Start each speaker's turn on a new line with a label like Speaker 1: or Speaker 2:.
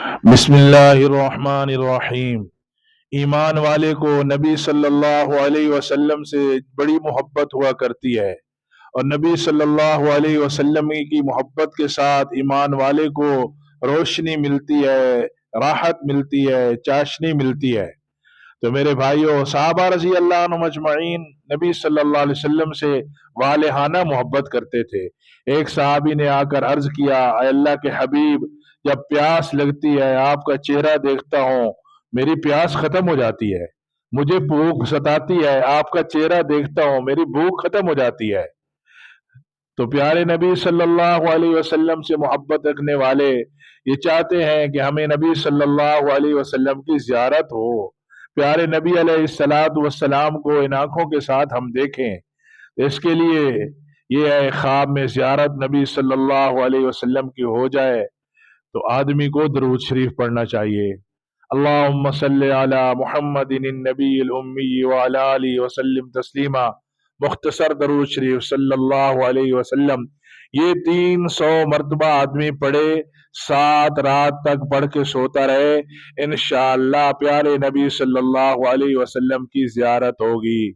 Speaker 1: بسم اللہ الرحمن الرحیم۔ ایمان والے کو نبی صلی اللہ علیہ وسلم سے بڑی محبت ہوا کرتی ہے، اور نبی صلی اللہ علیہ وسلم کی محبت کے ساتھ ایمان والے کو روشنی ملتی ہے، راحت ملتی ہے، چاشنی ملتی ہے۔ تو میرے بھائیوں، صحابہ رضی اللہ عنہم اجمعین نبی صلی اللہ علیہ وسلم سے والہانہ محبت کرتے تھے۔ ایک صحابی نے آ کر عرض کیا، اے اللہ کے حبیب، جب پیاس لگتی ہے آپ کا چہرہ دیکھتا ہوں میری پیاس ختم ہو جاتی ہے، مجھے بھوک ستاتی ہے آپ کا چہرہ دیکھتا ہوں میری بھوک ختم ہو جاتی ہے۔ تو پیارے نبی صلی اللہ علیہ وسلم سے محبت رکھنے والے یہ چاہتے ہیں کہ ہمیں نبی صلی اللہ علیہ وسلم کی زیارت ہو، پیارے نبی علیہ الصلوۃ والسلام کو ان آنکھوں کے ساتھ ہم دیکھیں۔ اس کے لیے یہ ہے خواب میں زیارت نبی صلی اللہ علیہ وسلم کی ہو جائے تو آدمی کو درود شریف پڑھنا چاہیے۔ اللہم صلی علی محمد النبی الامی وعلی آلہ وسلم تسلیما۔ مختصر درود شریف صلی اللہ علیہ وسلم یہ 300 مرتبہ آدمی پڑھے، 7 رات تک پڑھ کے سوتا رہے، انشاءاللہ پیارے نبی صلی اللہ علیہ وسلم کی زیارت ہوگی۔